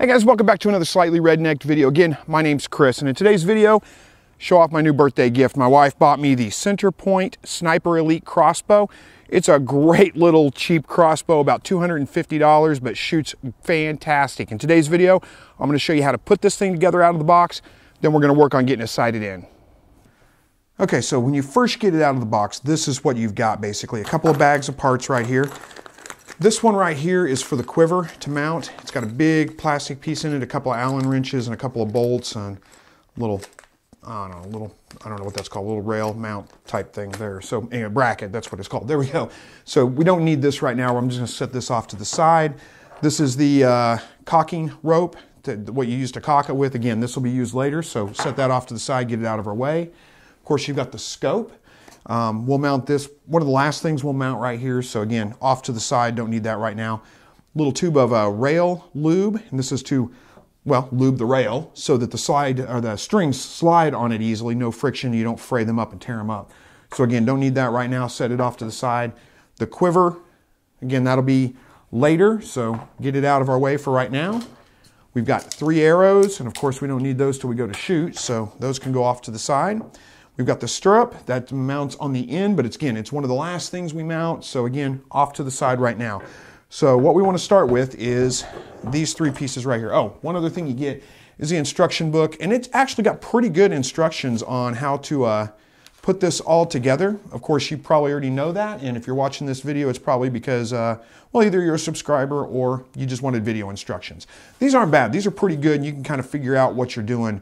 Hey guys, welcome back to another slightly rednecked video. Again, my name's Chris, and in today's video, show off my new birthday gift. My wife bought me the Centerpoint Sniper Elite Crossbow. It's a great little cheap crossbow, about $250, but shoots fantastic. In today's video, I'm going to show you how to put this thing together out of the box, then we're going to work on getting it sighted in. Okay, so when you first get it out of the box, this is what you've got basically. A couple of bags of parts right here. This one right here is for the quiver to mount. It's got a big plastic piece in it, a couple of Allen wrenches and a couple of bolts and a little, I don't know what that's called, a little rail mount type thing there. So anyway, bracket, that's what it's called. There we go. So we don't need this right now. I'm just gonna set this off to the side. This is the caulking rope, what you use to caulk it with. Again, this will be used later, so set that off to the side, get it out of our way. Of course, you've got the scope. We'll mount this, one of the last things we'll mount right here. So again, off to the side, don't need that right now. Little tube of rail lube, and this is to, well, lube the rail so that the strings slide on it easily, no friction, you don't fray them up and tear them up. So again, don't need that right now, set it off to the side. The quiver, again, that'll be later, so get it out of our way for right now. We've got 3 arrows, and of course we don't need those till we go to shoot, so those can go off to the side. We've got the stirrup that mounts on the end, but it's one of the last things we mount. So again, off to the side right now. So what we want to start with is these 3 pieces right here. Oh, one other thing you get is the instruction book, and it's actually got pretty good instructions on how to put this all together. Of course, you probably already know that, and if you're watching this video, it's probably because, well, either you're a subscriber or you just wanted video instructions. These aren't bad. These are pretty good, and you can kind of figure out what you're doing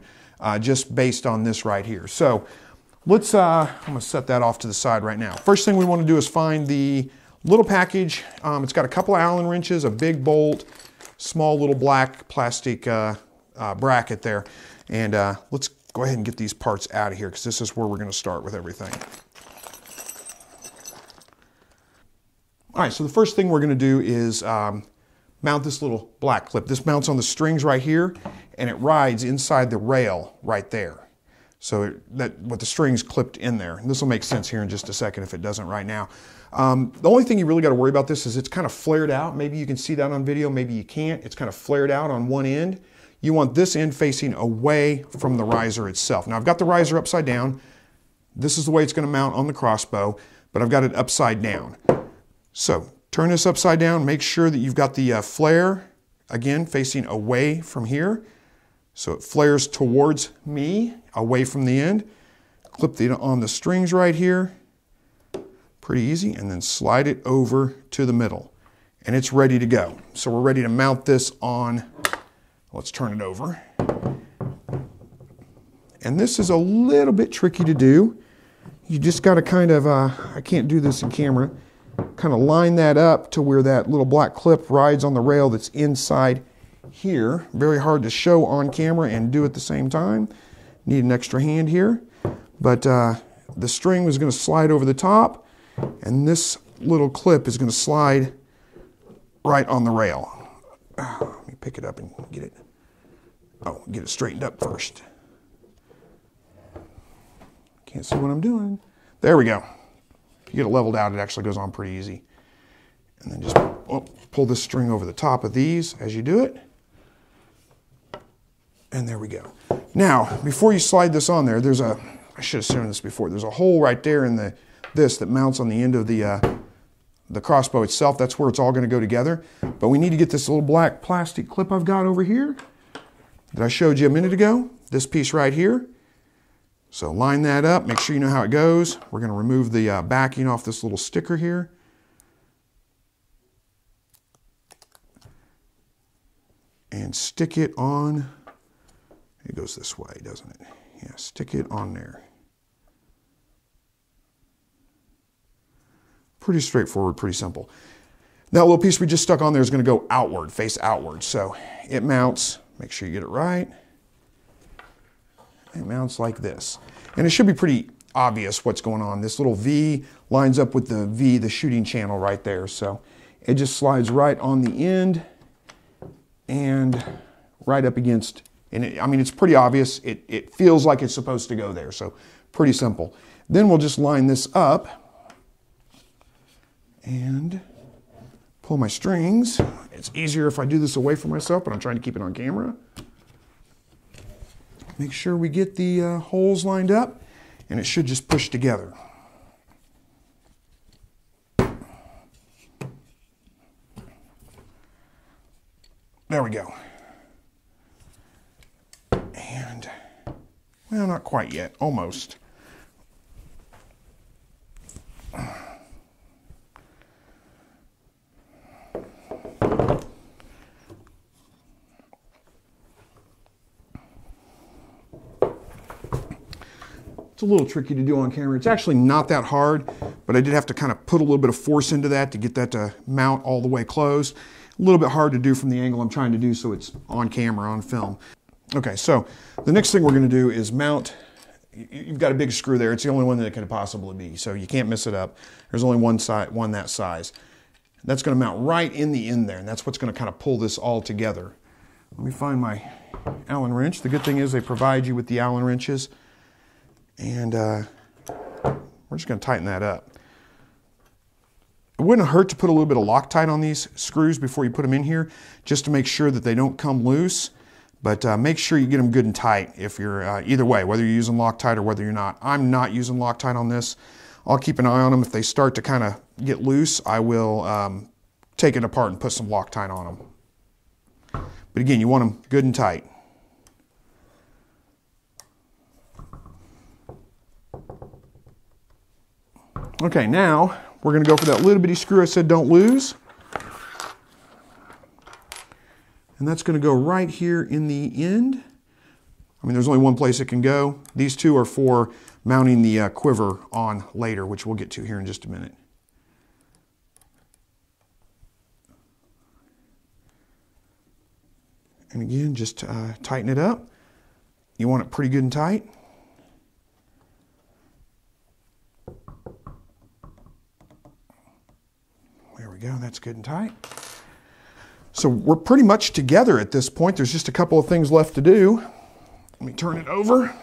just based on this right here. So let's, I'm going to set that off to the side right now. First thing we want to do is find the little package. It's got a couple of Allen wrenches, a big bolt, small little black plastic bracket there. And let's go ahead and get these parts out of here because this is where we're going to start with everything. All right, so the first thing we're going to do is mount this little black clip. This mounts on the strings right here, and it rides inside the rail right there. So with the strings clipped in there. And this will make sense here in just a second if it doesn't right now. The only thing you really got to worry about this is it's kind of flared out. Maybe you can see that on video, maybe you can't. It's kind of flared out on one end. You want this end facing away from the riser itself. Now I've got the riser upside down. This is the way it's going to mount on the crossbow, but I've got it upside down. So turn this upside down, make sure that you've got the flare, again, facing away from here. So it flares towards me, away from the end. Clip it on the strings right here. Pretty easy. And then slide it over to the middle. And it's ready to go. So we're ready to mount this on. Let's turn it over. And this is a little bit tricky to do. You just got to kind of, I can't do this in camera, kind of line that up to where that little black clip rides on the rail that's inside here. Very hard to show on camera and do at the same time. Need an extra hand here. But the string was going to slide over the top, and this little clip is going to slide right on the rail. Let me pick it up and get it straightened up first. Can't see what I'm doing. There we go. If you get it leveled out, it actually goes on pretty easy. And then just pull this string over the top of these as you do it. And there we go. Now, before you slide this on there, I should have shown this before, there's a hole right there in this that mounts on the end of the crossbow itself. That's where it's all going to go together. But we need to get this little black plastic clip I've got over here that I showed you a minute ago, this piece right here. So line that up, make sure you know how it goes. We're going to remove the backing off this little sticker here. And stick it on. It goes this way, doesn't it? Yeah, stick it on there. Pretty straightforward, pretty simple. That little piece we just stuck on there is going to go outward, face outward. So it mounts, make sure you get it right. It mounts like this. And it should be pretty obvious what's going on. This little V lines up with the V, the shooting channel right there. So it just slides right on the end and right up against. And I mean, it's pretty obvious. It feels like it's supposed to go there. So pretty simple. Then we'll just line this up and pull my strings. It's easier if I do this away from myself, but I'm trying to keep it on camera. Make sure we get the holes lined up, and it should just push together. There we go. And, well, not quite yet, almost. It's a little tricky to do on camera. It's actually not that hard, but I did have to kind of put a little bit of force into that to get that to mount all the way closed. A little bit hard to do from the angle I'm trying to do so it's on camera, on film. Okay, so the next thing we're going to do is mount. You've got a big screw there. It's the only one that it could possibly be, so you can't mess it up. There's only one that size. That's going to mount right in the end there, and that's what's going to kind of pull this all together. Let me find my Allen wrench. The good thing is they provide you with the Allen wrenches, and we're just going to tighten that up. It wouldn't hurt to put a little bit of Loctite on these screws before you put them in here, just to make sure that they don't come loose. But make sure you get them good and tight if you're, either way, whether you're using Loctite or whether you're not. I'm not using Loctite on this. I'll keep an eye on them. If they start to kind of get loose, I will take it apart and put some Loctite on them. But again, you want them good and tight. Okay, now we're going to go for that little bitty screw I said don't lose. And that's going to go right here in the end. I mean, there's only one place it can go. These two are for mounting the quiver on later, which we'll get to here in just a minute. And again, just tighten it up. You want it pretty good and tight. There we go, that's good and tight. So we're pretty much together at this point. There's just a couple of things left to do. Let me turn it over.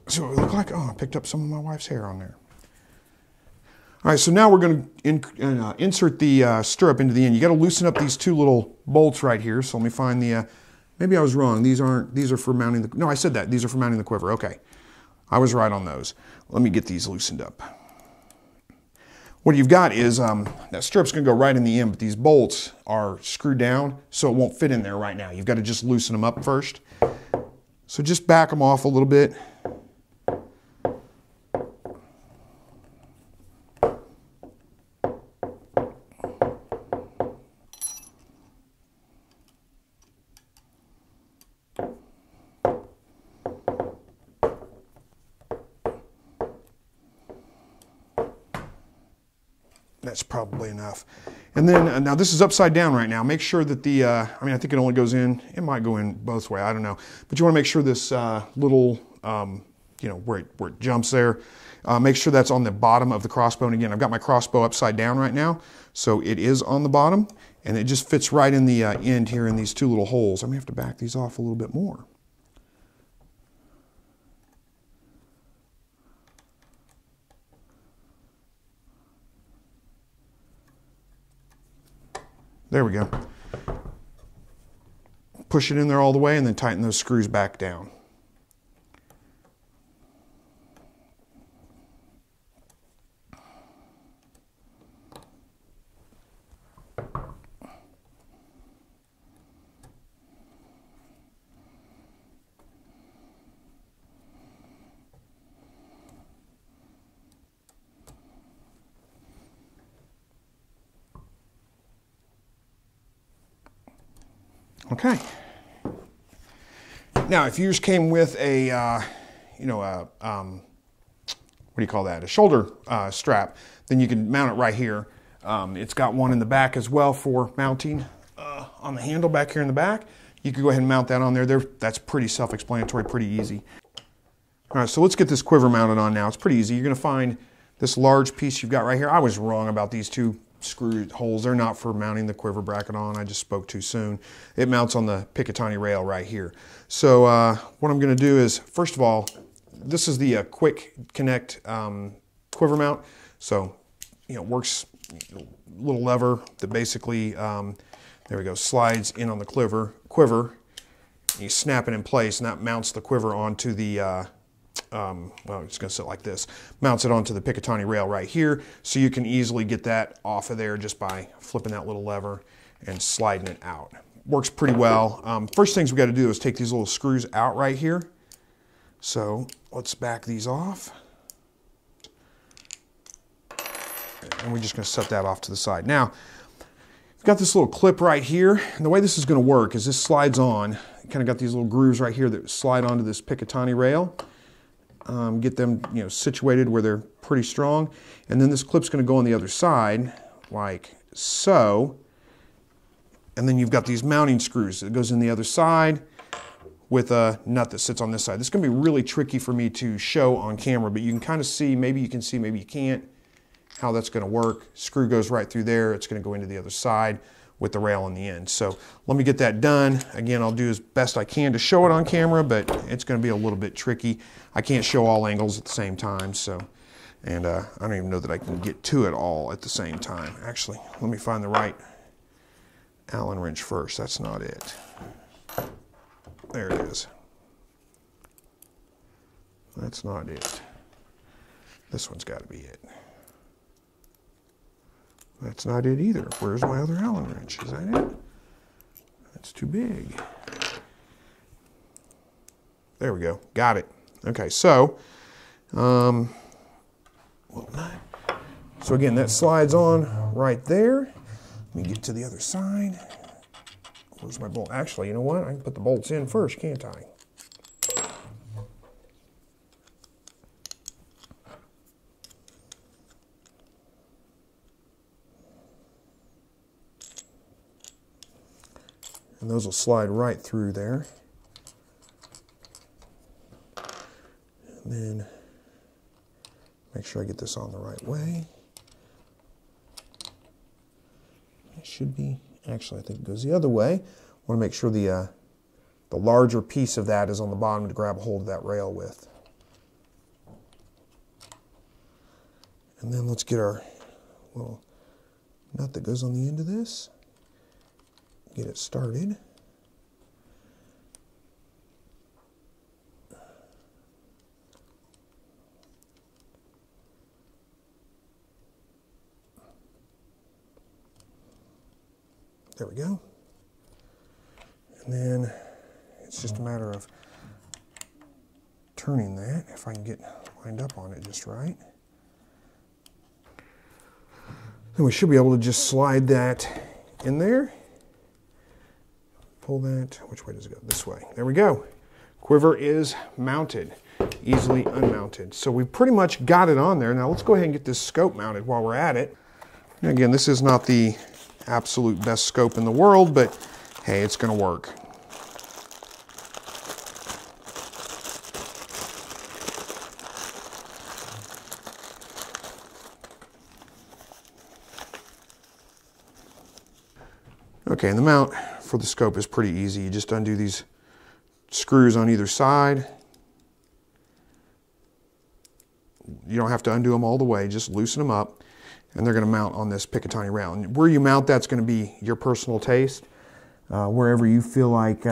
See what we look like. Oh, I picked up some of my wife's hair on there. All right, so now we're going to insert the stirrup into the end. You got to loosen up these two little bolts right here. So let me find the, maybe I was wrong. These are for mounting the, no, I said that. These are for mounting the quiver. Okay, I was right on those. Let me get these loosened up. What you've got is, that strip's going to go right in the end, but these bolts are screwed down, so it won't fit in there right now. You've got to just loosen them up first. So just back them off a little bit. That's probably enough. And then, now this is upside down right now. Make sure that the, I mean, I think it only goes in, it might go in both ways, I don't know. But you want to make sure this little, you know, where it jumps there, make sure that's on the bottom of the crossbow. And again, I've got my crossbow upside down right now, so it is on the bottom, and it just fits right in the end here in these two little holes. I may have to back these off a little bit more. There we go. Push it in there all the way and then tighten those screws back down. Okay. Now, if yours came with a, you know, what do you call that? A shoulder strap, then you can mount it right here. It's got one in the back as well for mounting on the handle back here in the back. You could go ahead and mount that on there. That's pretty self-explanatory, pretty easy. All right, so let's get this quiver mounted on now. It's pretty easy. You're going to find this large piece you've got right here. I was wrong about these two screw holes. They're not for mounting the quiver bracket on. I just spoke too soon. It mounts on the Picatinny rail right here. So what I'm going to do is, first of all, this is the quick connect quiver mount. So, you know, works little lever that basically, there we go, slides in on the quiver. You snap it in place, and that mounts the quiver onto the, well, it's going to sit like this, mounts it onto the Picatinny rail right here, so you can easily get that off of there just by flipping that little lever and sliding it out. Works pretty well. First things we got to do is take these little screws out right here. So let's back these off. And we're just going to set that off to the side. Now, we've got this little clip right here, and the way this is going to work is this slides on. You kind of got these little grooves right here that slide onto this Picatinny rail. Get them, you know, situated where they're pretty strong, and then this clip's going to go on the other side, like so. And then you've got these mounting screws that goes in the other side with a nut that sits on this side. This is going to be really tricky for me to show on camera, but you can kind of see, maybe you can see, maybe you can't, how that's going to work. Screw goes right through there. It's going to go into the other side with the rail on the end. So let me get that done. Again, I'll do as best I can to show it on camera, but it's going to be a little bit tricky. I can't show all angles at the same time, so, and I don't even know that I can get to it all at the same time. Actually, let me find the right Allen wrench first. That's not it. There it is. That's not it. This one's got to be it. That's not it either. Where's my other Allen wrench? Is that it? That's too big. There we go. Got it. Okay, so, so again, that slides on right there. Let me get to the other side. Where's my bolt? Actually, you know what? I can put the bolts in first, can't I? And those will slide right through there. And then make sure I get this on the right way. It should be, actually I think it goes the other way. I want to make sure the larger piece of that is on the bottom to grab a hold of that rail with. And then let's get our little nut that goes on the end of this. Get it started. There we go. And then it's just a matter of turning that, if I can get lined up on it just right. Then we should be able to just slide that in there. Pull that, which way does it go? This way. There we go. Quiver is mounted, easily unmounted. So we've pretty much got it on there. Now let's go ahead and get this scope mounted while we're at it. And again, this is not the absolute best scope in the world, but hey, it's going to work. Okay, and the mount for the scope is pretty easy. You just undo these screws on either side. You don't have to undo them all the way, just loosen them up, and they're going to mount on this Picatinny rail. And where you mount, that's going to be your personal taste, wherever you feel like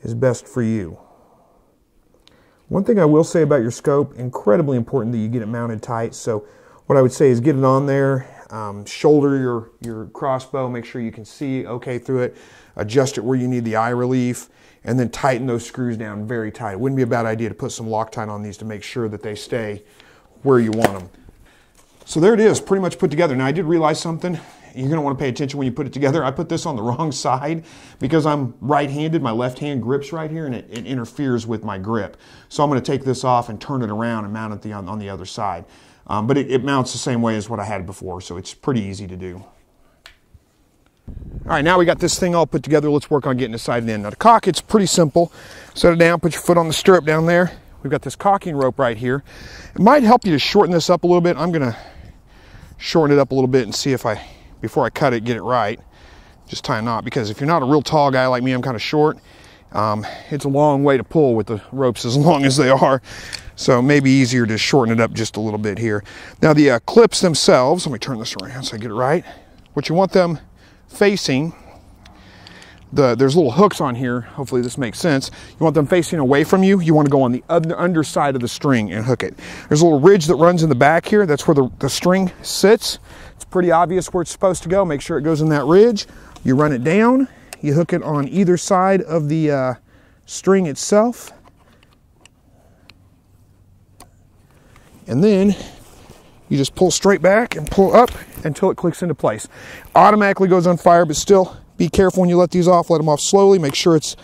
is best for you. One thing I will say about your scope, incredibly important that you get it mounted tight. So what I would say is get it on there, shoulder your crossbow, make sure you can see okay through it, adjust it where you need the eye relief, and then tighten those screws down very tight. It wouldn't be a bad idea to put some Loctite on these to make sure that they stay where you want them. So there it is, pretty much put together. Now I did realize something. You're going to want to pay attention when you put it together. I put this on the wrong side because I'm right-handed. My left hand grips right here, and it interferes with my grip. So I'm going to take this off and turn it around and mount it on the other side. But it mounts the same way as what I had before, so it's pretty easy to do. All right, now we got this thing all put together. Let's work on getting the side and end. Now to cock, it's pretty simple. Set it down, put your foot on the stirrup down there. We've got this cocking rope right here. It might help you to shorten this up a little bit. I'm going to shorten it up a little bit and see if before I cut it, get it right. Just tie a knot, because if you're not a real tall guy like me, I'm kind of short. It's a long way to pull with the ropes as long as they are. So maybe easier to shorten it up just a little bit here. Now the clips themselves, let me turn this around so I get it right. What you want them facing, there's little hooks on here. Hopefully this makes sense. You want them facing away from you. You want to go on the underside of the string and hook it. There's a little ridge that runs in the back here. That's where the string sits. It's pretty obvious where it's supposed to go. Make sure it goes in that ridge. You run it down. You hook it on either side of the string itself. And then you just pull straight back and pull up until it clicks into place. Automatically goes on fire, but still be careful when you let these off. Let them off slowly. Make sure it's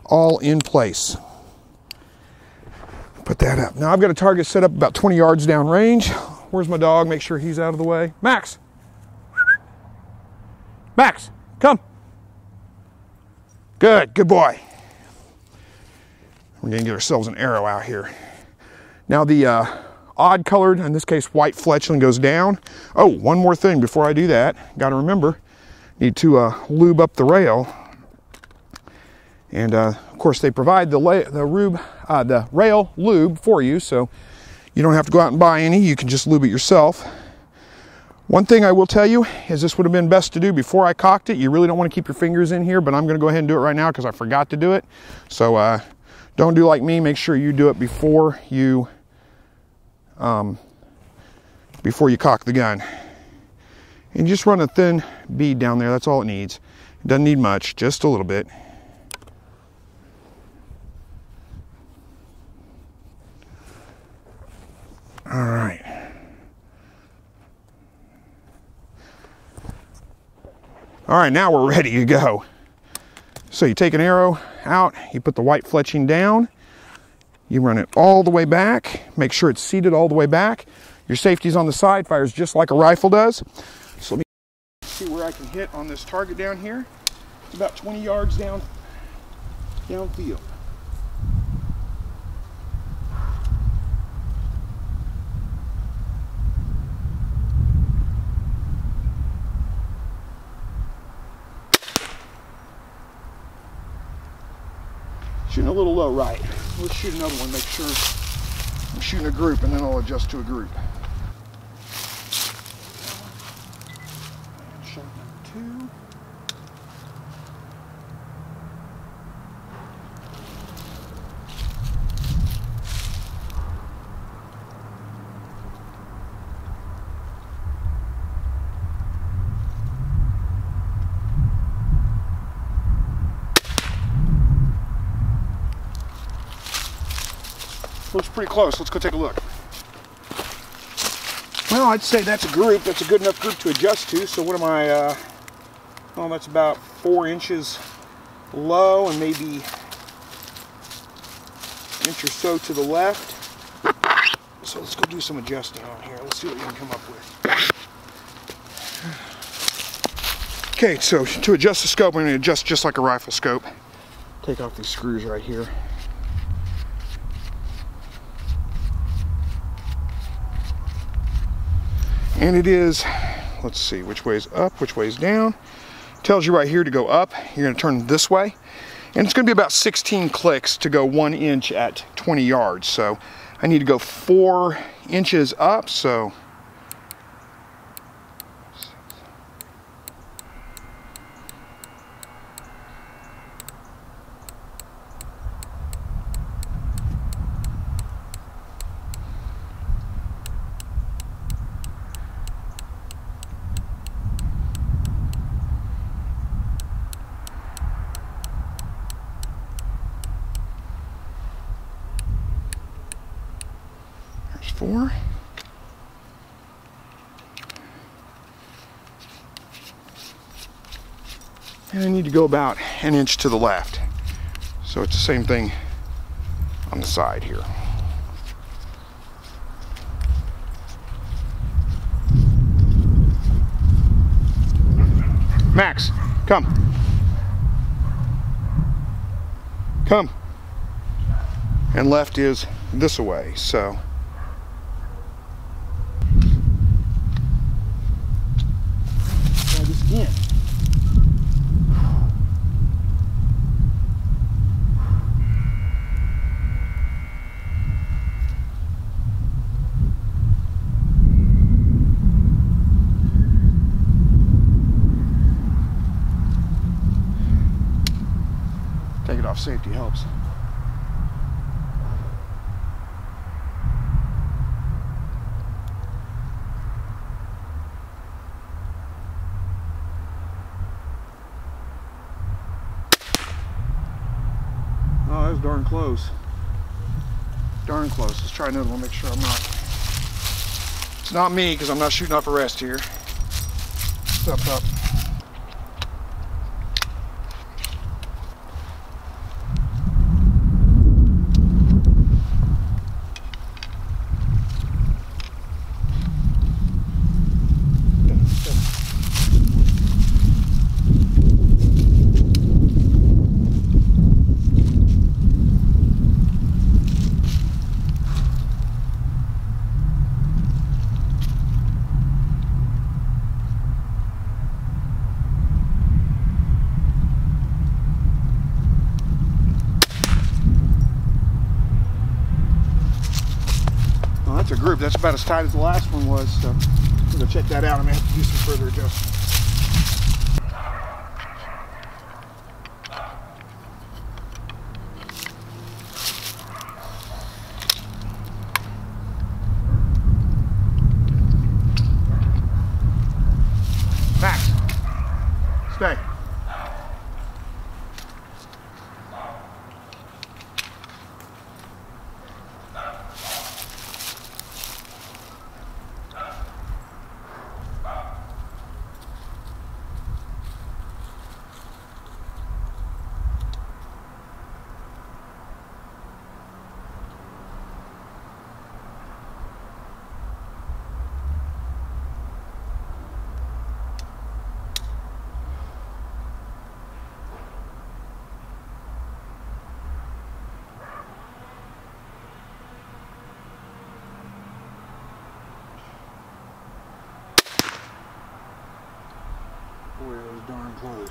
all in place. Put that up. Now I've got a target set up about 20 yards down range. Where's my dog? Make sure he's out of the way. Max! Max, come! Good boy. We're gonna get ourselves an arrow out here. Now the odd colored, in this case white fletchling, goes down. Oh, one more thing before I do that. Got to remember, need to lube up the rail. And of course they provide the rail lube for you, so you don't have to go out and buy any. You can just lube it yourself. One thing I will tell you is this would have been best to do before I cocked it. You really don't want to keep your fingers in here, but I'm going to go ahead and do it right now because I forgot to do it. So don't do like me. Make sure you do it before you cock the gun. And just run a thin bead down there. That's all it needs. It doesn't need much, just a little bit. All right. All right, now we're ready to go. So you take an arrow out, you put the white fletching down, you run it all the way back, make sure it's seated all the way back. Your safety's on the side, fires just like a rifle does. So let me see where I can hit on this target down here. It's about 20 yards downfield. Shooting a little low right. Let's shoot another one, make sure I'm shooting a group, and then I'll adjust to a group. Shot number 2. Looks pretty close. Let's go take a look. Well, I'd say that's a group. That's a good enough group to adjust to. So what am I, well, that's about 4 inches low and maybe an inch or so to the left. So let's go do some adjusting on here. Let's see what we can come up with. Okay, so to adjust the scope, I'm going to adjust just like a rifle scope. Take off these screws right here. And it is, let's see, which way is up, which way is down. Tells you right here to go up. You're going to turn this way. And it's going to be about 16 clicks to go 1 inch at 20 yards. So I need to go 4 inches up. So there's 4. And I need to go about an inch to the left. So it's the same thing on the side here. Max, come. Come. And left is this way, so. Try this again. Take it off safety helps. Oh, that was darn close. Darn close. Let's try another one, make sure I'm not. It's not me, because I'm not shooting off a rest here. Step up. That's a group. That's about as tight as the last one was, so I'm going to check that out. I'm going to have to do some further adjustments. Max, stay. Boy, that was darn close.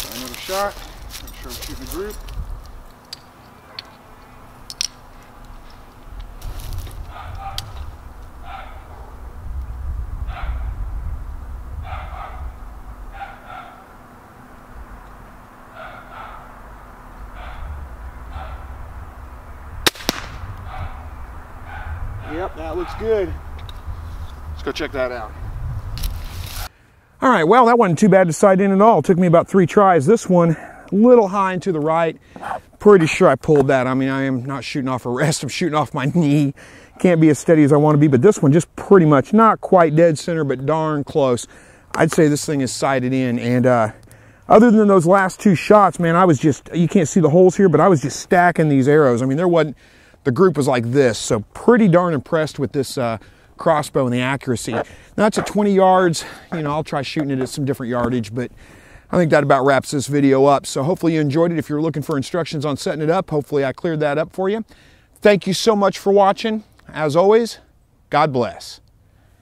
Try another shot. Make sure I'm shooting the group. Yep, that looks good. Let's go check that out. All right, well, that wasn't too bad to sight in at all. It took me about 3 tries. This one, a little high and to the right. Pretty sure I pulled that. I mean, I am not shooting off a rest. I'm shooting off my knee. Can't be as steady as I want to be, but this one just pretty much, not quite dead center, but darn close. I'd say this thing is sighted in. And other than those last 2 shots, man, I was just, you can't see the holes here, but I was just stacking these arrows. I mean, there wasn't, the group was like this. So pretty darn impressed with this crossbow and the accuracy. Now it's at 20 yards. You know, I'll try shooting it at some different yardage, but I think that about wraps this video up. So hopefully you enjoyed it. If you're looking for instructions on setting it up, hopefully I cleared that up for you. Thank you so much for watching. As always, God bless.